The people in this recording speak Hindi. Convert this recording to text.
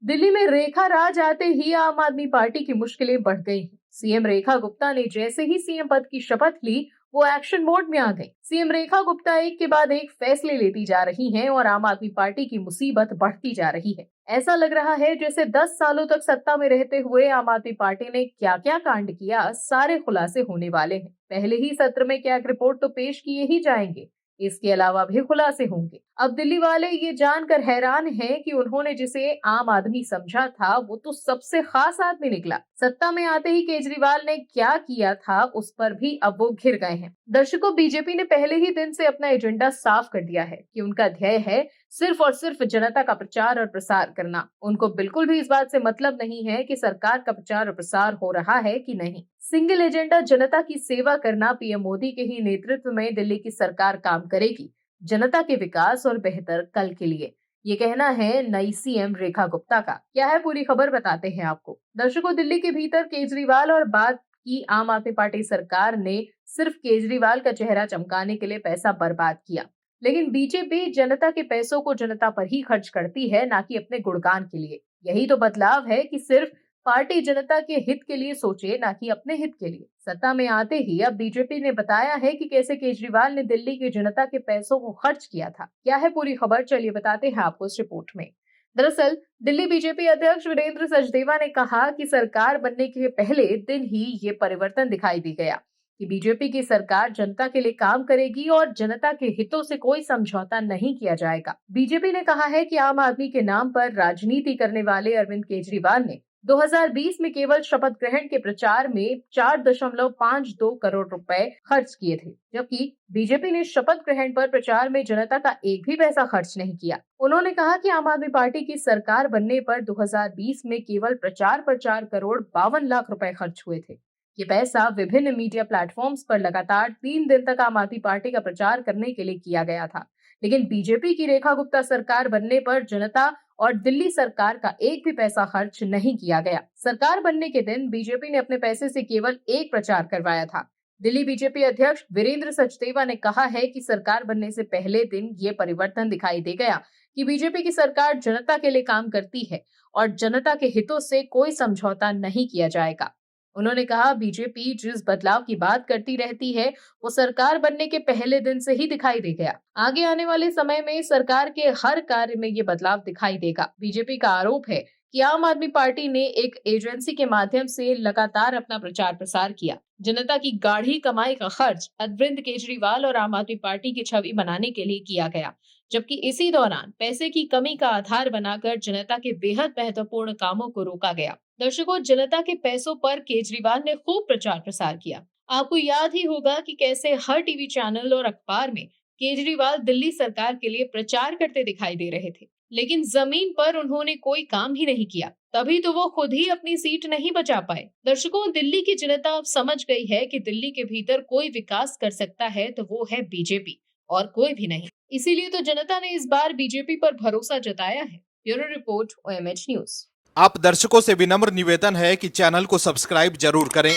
दिल्ली में रेखा राज आते ही आम आदमी पार्टी की मुश्किलें बढ़ गई हैं। सीएम रेखा गुप्ता ने जैसे ही सीएम पद की शपथ ली, वो एक्शन मोड में आ गई। सीएम रेखा गुप्ता एक के बाद एक फैसले लेती जा रही हैं और आम आदमी पार्टी की मुसीबत बढ़ती जा रही है। ऐसा लग रहा है जैसे 10 सालों तक सत्ता में रहते हुए आम आदमी पार्टी ने क्या क्या कांड किया, सारे खुलासे होने वाले हैं। पहले ही सत्र में क्या रिपोर्ट तो पेश किए ही जाएंगे, इसके अलावा भी खुलासे होंगे। अब दिल्ली वाले ये जानकर हैरान हैं कि उन्होंने जिसे आम आदमी समझा था, वो तो सबसे खास आदमी निकला। सत्ता में आते ही केजरीवाल ने क्या किया था, उस पर भी अब वो घिर गए हैं। दर्शकों, बीजेपी ने पहले ही दिन से अपना एजेंडा साफ कर दिया है कि उनका ध्येय है सिर्फ और सिर्फ जनता का प्रचार और प्रसार करना। उनको बिल्कुल भी इस बात से मतलब नहीं है कि सरकार का प्रचार और प्रसार हो रहा है कि नहीं। सिंगल एजेंडा जनता की सेवा करना। पीएम मोदी के ही नेतृत्व में दिल्ली की सरकार काम करेगी जनता के विकास और बेहतर कल के लिए। ये कहना है नई सीएम रेखा गुप्ता का। क्या है पूरी खबर, बताते हैं आपको। दर्शकों, दिल्ली के भीतर केजरीवाल और बाद की आम आदमी पार्टी सरकार ने सिर्फ केजरीवाल का चेहरा चमकाने के लिए पैसा बर्बाद किया, लेकिन बीजेपी जनता के पैसों को जनता पर ही खर्च करती है, ना कि अपने गुणगान के लिए। यही तो बदलाव है कि सिर्फ पार्टी जनता के हित के लिए सोचे, ना कि अपने हित के लिए। सत्ता में आते ही अब बीजेपी ने बताया है कि कैसे केजरीवाल ने दिल्ली की जनता के पैसों को खर्च किया था। क्या है पूरी खबर, चलिए बताते हैं आपको इस रिपोर्ट में। दरअसल दिल्ली बीजेपी अध्यक्ष वीरेंद्र सचदेवा ने कहा कि सरकार बनने के पहले दिन ही ये परिवर्तन दिखाई दे गया कि बीजेपी की सरकार जनता के लिए काम करेगी और जनता के हितों से कोई समझौता नहीं किया जाएगा। बीजेपी ने कहा है कि आम आदमी के नाम पर राजनीति करने वाले अरविंद केजरीवाल ने 2020 में केवल शपथ ग्रहण के प्रचार में 4.52 करोड़ रुपए खर्च किए थे, जबकि बीजेपी ने शपथ ग्रहण पर प्रचार में जनता का एक भी पैसा खर्च नहीं किया। उन्होंने कहा कि आम आदमी पार्टी की सरकार बनने पर 2020 में केवल प्रचार पर 4 करोड़ 52 लाख रुपए खर्च हुए थे। ये पैसा विभिन्न मीडिया प्लेटफॉर्म्स पर लगातार 3 दिन तक आम आदमी पार्टी का प्रचार करने के लिए किया गया था। लेकिन बीजेपी की रेखा गुप्ता सरकार बनने पर जनता और दिल्ली सरकार का एक भी पैसा खर्च नहीं किया गया। सरकार बनने के दिन बीजेपी ने अपने पैसे से केवल एक प्रचार करवाया था। दिल्ली बीजेपी अध्यक्ष वीरेंद्र सचदेवा ने कहा है कि सरकार बनने से पहले दिन ये परिवर्तन दिखाई दे गया कि बीजेपी की सरकार जनता के लिए काम करती है और जनता के हितों से कोई समझौता नहीं किया जाएगा। उन्होंने कहा, बीजेपी जिस बदलाव की बात करती रहती है, वो सरकार बनने के पहले दिन से ही दिखाई दे गया। आगे आने वाले समय में सरकार के हर कार्य में ये बदलाव दिखाई देगा। बीजेपी का आरोप है कि आम आदमी पार्टी ने एक एजेंसी के माध्यम से लगातार अपना प्रचार प्रसार किया। जनता की गाढ़ी कमाई का खर्च अरविंद केजरीवाल और आम आदमी पार्टी की छवि बनाने के लिए किया गया, जबकि इसी दौरान पैसे की कमी का आधार बनाकर जनता के बेहद महत्वपूर्ण कामों को रोका गया। दर्शकों, जनता के पैसों पर केजरीवाल ने खूब प्रचार प्रसार किया। आपको याद ही होगा कि कैसे हर टीवी चैनल और अखबार में केजरीवाल दिल्ली सरकार के लिए प्रचार करते दिखाई दे रहे थे, लेकिन जमीन पर उन्होंने कोई काम ही नहीं किया। तभी तो वो खुद ही अपनी सीट नहीं बचा पाए। दर्शकों, दिल्ली की जनता अब समझ गई है कि दिल्ली के भीतर कोई विकास कर सकता है तो वो है बीजेपी और कोई भी नहीं। इसीलिए तो जनता ने इस बार बीजेपी पर भरोसा जताया है। Bureau report, OMH news. आप दर्शकों से विनम्र निवेदन है कि चैनल को सब्सक्राइब जरूर करें